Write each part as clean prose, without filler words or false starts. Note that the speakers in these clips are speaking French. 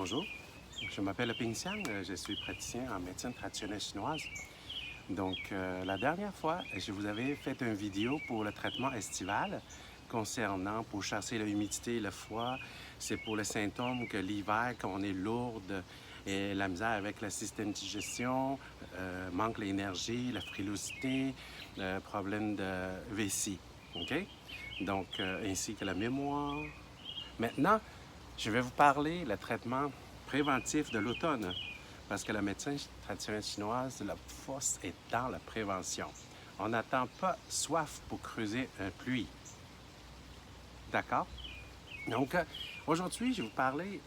Bonjour, je m'appelle Ping Xiang, je suis praticien en médecine traditionnelle chinoise. La dernière fois, je vous avais fait une vidéo pour le traitement estival concernant pour chasser l'humidité et le froid. C'est pour les symptômes que l'hiver, quand on est lourde et la misère avec le système de digestion, manque d'énergie, la frilosité, problème de vessie. OK? Ainsi que la mémoire. Maintenant, je vais vous parler du traitement préventif de l'automne, parce que la médecine traditionnelle chinoise, la force est dans la prévention. On n'attend pas soif pour creuser un puits. D'accord? Aujourd'hui, je vais vous parler,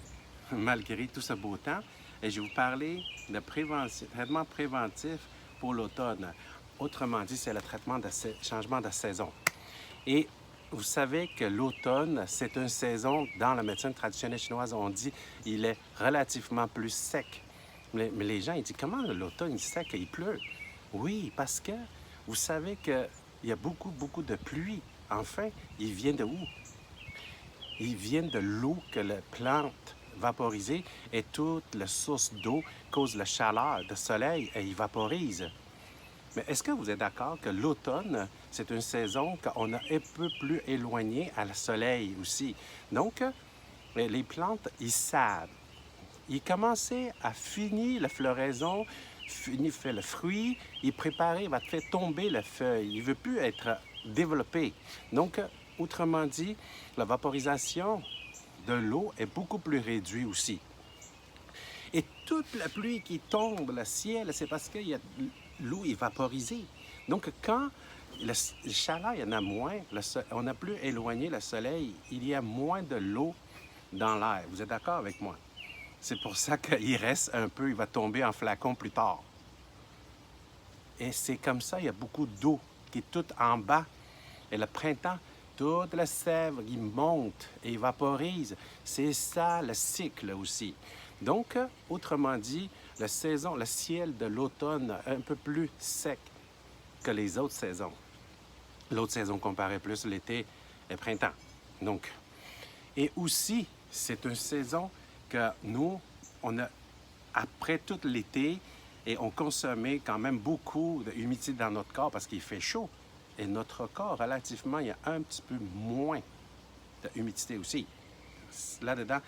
malgré tout ce beau temps, et je vais vous parler de traitement préventif pour l'automne. Autrement dit, c'est le traitement de changement de saison. Et vous savez que l'automne, c'est une saison, dans la médecine traditionnelle chinoise, on dit il est relativement plus sec. Mais les gens, ils disent, comment l'automne est sec et il pleut? Oui, parce que vous savez qu'il y a beaucoup de pluie. Enfin, il vient de où? Ils viennent de l'eau que la plante vaporisée et toute la source d'eau cause la chaleur, le soleil, et il vaporise. Mais est-ce que vous êtes d'accord que l'automne, c'est une saison qu'on a un peu plus éloigné à le soleil aussi? Donc, les plantes, ils savent. Ils commençaient à finir la floraison, fait le fruit, il préparait, il va te faire tomber la feuille. Il ne veut plus être développé. Donc, autrement dit, la vaporisation de l'eau est beaucoup plus réduite aussi. Et toute la pluie qui tombe, le ciel, c'est parce que l'eau est vaporisée. Donc, quand le chaleur, il y en a moins, on a plus éloigné le soleil, il y a moins de l'eau dans l'air. Vous êtes d'accord avec moi? C'est pour ça qu'il reste un peu, il va tomber en flacon plus tard. Et c'est comme ça, il y a beaucoup d'eau qui est toute en bas. Et le printemps, toute la sève, il monte et vaporise. C'est ça le cycle aussi. Donc, autrement dit, la saison, le ciel de l'automne est un peu plus sec que les autres saisons. L'autre saison comparait plus l'été et le printemps. Donc, et aussi, c'est une saison que nous, on a, après tout l'été, et on consommait quand même beaucoup d'humidité dans notre corps parce qu'il fait chaud. Et notre corps, relativement, il y a un petit peu moins d'humidité aussi. Là-dedans,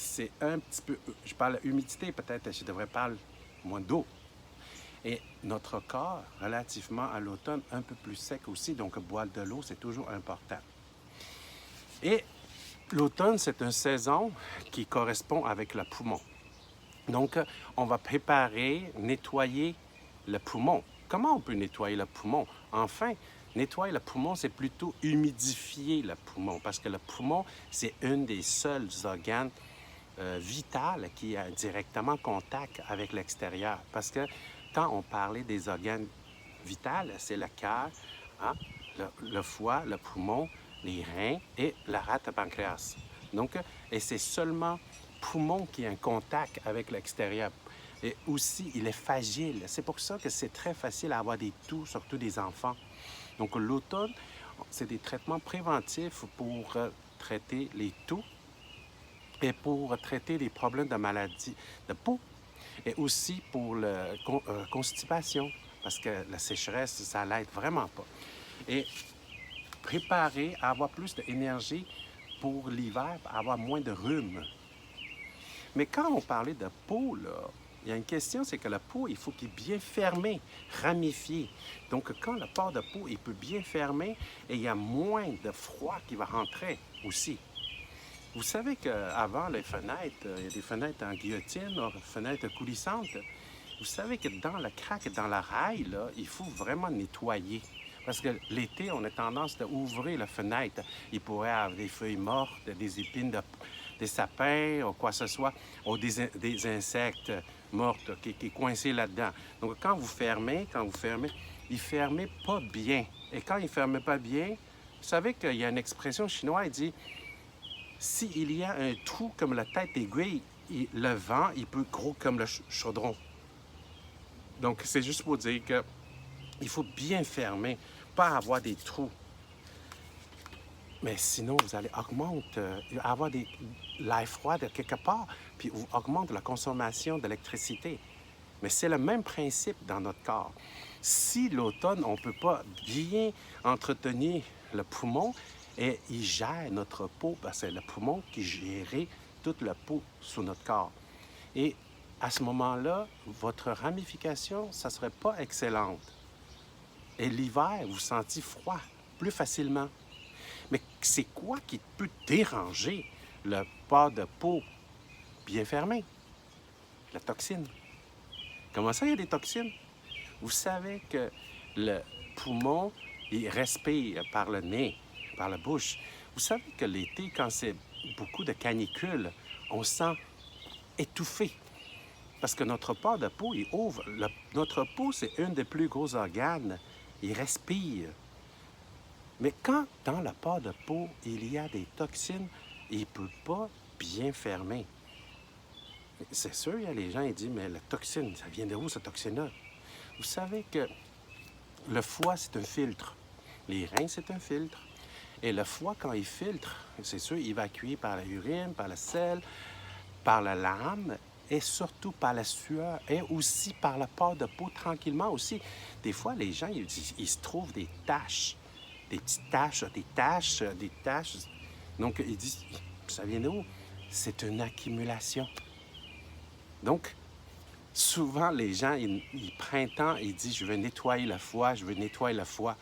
c'est un petit peu... Je parle d'humidité, peut-être je devrais parler moins d'eau. Et notre corps, relativement à l'automne, un peu plus sec aussi, donc boire de l'eau, c'est toujours important. Et l'automne, c'est une saison qui correspond avec le poumon. Donc, on va préparer, nettoyer le poumon. Comment on peut nettoyer le poumon? Enfin, nettoyer le poumon, c'est plutôt humidifier le poumon, parce que le poumon, c'est un des seuls organes vitaux qui a directement contact avec l'extérieur. Parce que quand on parlait des organes vitaux, c'est le cœur, hein, le foie, le poumon, les reins et la rate pancréas. Donc, et c'est seulement poumon qui a un contact avec l'extérieur. Et aussi, il est fragile. C'est pour ça que c'est très facile à avoir des toux, surtout des enfants. Donc, l'automne, c'est des traitements préventifs pour traiter les toux et pour traiter les problèmes de maladie de peau et aussi pour la constipation, parce que la sécheresse, ça l'aide vraiment pas. Et préparer à avoir plus d'énergie pour l'hiver, à avoir moins de rhume. Mais quand on parlait de peau, là, il y a une question, c'est que la peau, il faut qu'il est bien fermé, ramifié. Donc, quand le port de peau, il peut bien fermer et il y a moins de froid qui va rentrer aussi. Vous savez qu'avant les fenêtres, il y a des fenêtres en guillotine, fenêtres coulissantes. Vous savez que dans le crack, dans la rail, là, il faut vraiment nettoyer. Parce que l'été, on a tendance à ouvrir la fenêtre. Il pourrait y avoir des feuilles mortes, des épines, des sapins, ou quoi que ce soit, ou des insectes morts qui sont coincés là-dedans. Donc, quand vous fermez, il fermez pas bien. Et quand il ne ferme pas bien, vous savez qu'il y a une expression chinoise, il dit, s'il y a un trou comme la tête d'aiguille, le vent, il peut gros comme le chaudron. Donc, c'est juste pour dire qu'il faut bien fermer, pas avoir des trous. Mais sinon, vous allez augmenter, avoir l'air froid de quelque part, puis vous augmente la consommation d'électricité. Mais c'est le même principe dans notre corps. Si l'automne, on ne peut pas bien entretenir le poumon et il gère notre peau, parce que c'est le poumon qui gère toute la peau sous notre corps. Et à ce moment-là, votre ramification, ça ne serait pas excellente. Et l'hiver, vous sentez froid plus facilement. Mais c'est quoi qui peut déranger le port de peau bien fermé? La toxine. Comment ça, il y a des toxines? Vous savez que le poumon, il respire par le nez, par la bouche. Vous savez que l'été, quand c'est beaucoup de canicule, on se sent étouffé. Parce que notre port de peau, il ouvre. Notre peau, c'est un des plus gros organes. Il respire. Mais quand dans le port de peau, il y a des toxines, il ne peut pas bien fermer. C'est sûr, il y a les gens qui disent, mais la toxine, ça vient de où cette toxine-là? Vous savez que le foie, c'est un filtre. Les reins, c'est un filtre. Et le foie, quand il filtre, c'est sûr, évacué par la urine, par le sel, par la lame et surtout par la sueur et aussi par la port de peau tranquillement aussi. Des fois, les gens, ils se trouvent des taches, des petites taches, des taches. Donc, ils disent, ça vient d'où? C'est une accumulation. Donc, souvent, les gens, ils printemps, ils disent, je veux nettoyer le foie, je veux nettoyer le foie.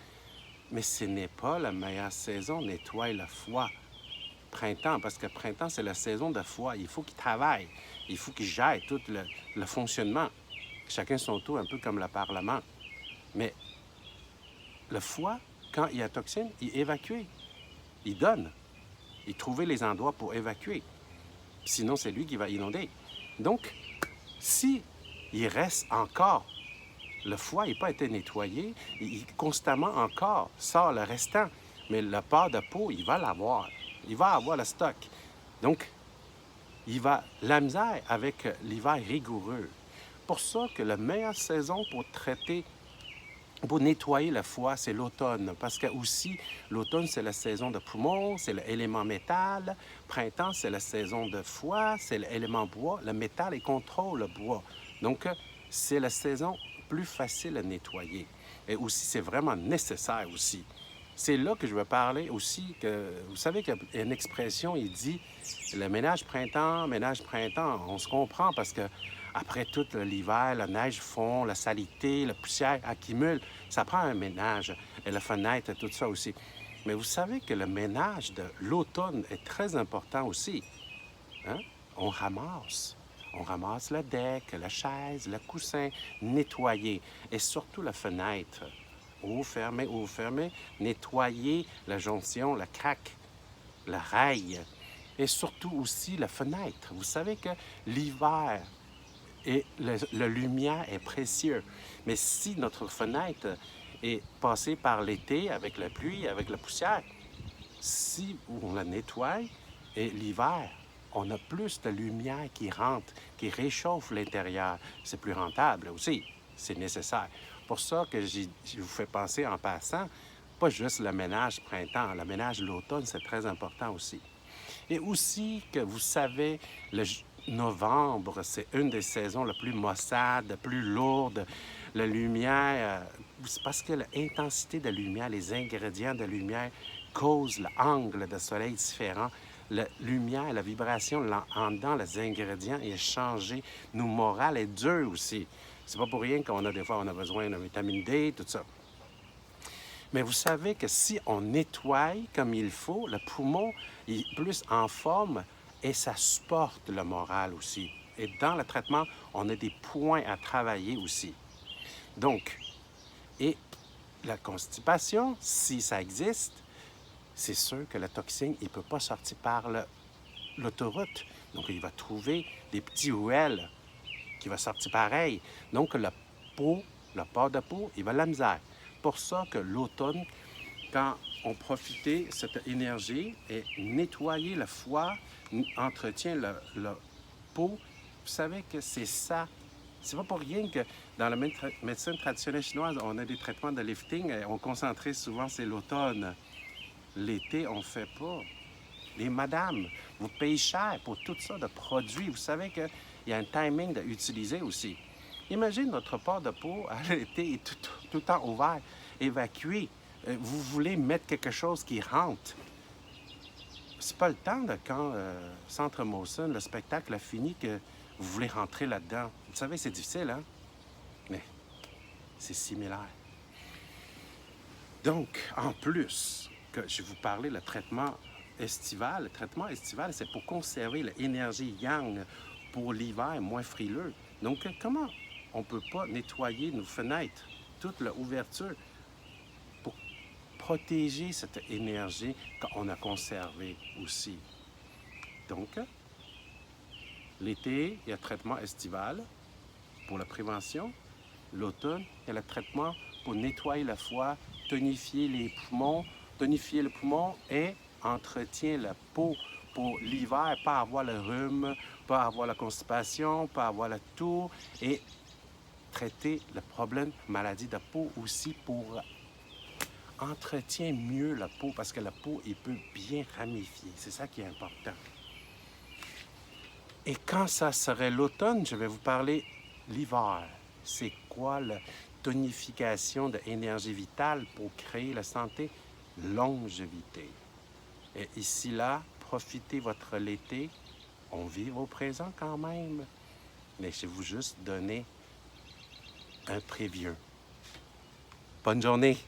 Mais ce n'est pas la meilleure saison, nettoyer le foie. Printemps, parce que printemps, c'est la saison de foie. Il faut qu'il travaille. Il faut qu'il gère tout le fonctionnement. Chacun son tour, un peu comme le Parlement. Mais le foie, quand il y a toxine, il évacue. Il donne. Il trouve les endroits pour évacuer. Sinon, c'est lui qui va inonder. Donc, si il reste encore, le foie n'a pas été nettoyé, il constamment encore sort le restant. Mais le port de peau, il va l'avoir. Il va avoir le stock. Donc, il va la misère avec l'hiver rigoureux. Pour ça que la meilleure saison pour traiter, pour nettoyer le foie, c'est l'automne. Parce que aussi, l'automne, c'est la saison de poumon, c'est l'élément métal. Printemps, c'est la saison de foie, c'est l'élément bois. Le métal, il contrôle le bois. Donc, c'est la saison plus facile à nettoyer. Et aussi, c'est vraiment nécessaire aussi. C'est là que je veux parler aussi que, vous savez qu'il y a une expression, il dit, le ménage printemps, on se comprend parce que après tout l'hiver, la neige fond, la saleté, la poussière accumule, ça prend un ménage, et la fenêtre, tout ça aussi. Mais vous savez que le ménage de l'automne est très important aussi. Hein? On ramasse. On ramasse le deck, la chaise, le coussin, nettoyer, et surtout la fenêtre. Ouvre, fermé, nettoyer la jonction, la craque, la rail, et surtout aussi la fenêtre. Vous savez que l'hiver, et la lumière est précieux. Mais si notre fenêtre est passée par l'été avec la pluie, avec la poussière, si on la nettoie, et l'hiver, on a plus de lumière qui rentre, qui réchauffe l'intérieur. C'est plus rentable aussi. C'est nécessaire. Pour ça que je vous fais penser en passant, pas juste le ménage printemps, le ménage l'automne, c'est très important aussi. Et aussi que vous savez, le novembre, c'est une des saisons les plus maussades, plus lourdes. La lumière, c'est parce que l'intensité de la lumière, les ingrédients de la lumière causent l'angle de soleil différent. La lumière, la vibration en dedans, les ingrédients est changé. Nos morales est dur aussi. C'est pas pour rien qu'on a des fois, on a besoin de vitamine D, tout ça. Mais vous savez que si on nettoie comme il faut, le poumon est plus en forme et ça supporte le moral aussi. Et dans le traitement, on a des points à travailler aussi. Donc, et la constipation, si ça existe, c'est sûr que la toxine, il ne peut pas sortir par l'autoroute. Donc, il va trouver des petits ruelles qui vont sortir pareil. Donc, le port de peau, il va la misère. Pour ça que l'automne, quand on profite cette énergie et nettoyer le foie, entretient la peau, vous savez que c'est ça. C'est pas pour rien que dans la médecine traditionnelle chinoise, on a des traitements de lifting et on concentrait souvent, c'est l'automne. L'été, on ne fait pas. Les madames, vous payez cher pour tout ça de produits. Vous savez qu'il y a un timing d'utiliser aussi. Imagine notre port de peau à l'été est tout le temps ouvert, évacué. Vous voulez mettre quelque chose qui rentre. C'est pas le temps de quand Centre Molson, le spectacle a fini, que vous voulez rentrer là-dedans. Vous savez, c'est difficile, hein? Mais c'est similaire. Donc, en plus, que je vais vous parler le traitement estival. Le traitement estival, c'est pour conserver l'énergie yang pour l'hiver moins frileux. Donc, comment on ne peut pas nettoyer nos fenêtres, toute l'ouverture, pour protéger cette énergie qu'on a conservée aussi. Donc, l'été, il y a le traitement estival pour la prévention. L'automne, il y a le traitement pour nettoyer le foie, tonifier les poumons, tonifier le poumon et entretient la peau pour l'hiver, pas avoir le rhume, pas avoir la constipation, pas avoir la toux et traiter le problème maladie de peau aussi pour entretient mieux la peau parce que la peau, il peut bien ramifier. C'est ça qui est important. Et quand ça serait l'automne, je vais vous parler l'hiver. C'est quoi la tonification de l'énergie vitale pour créer la santé? Longévité. Et ici, là, profitez votre l'été. On vit au présent quand même. Mais je vais vous juste donner un preview. Bonne journée!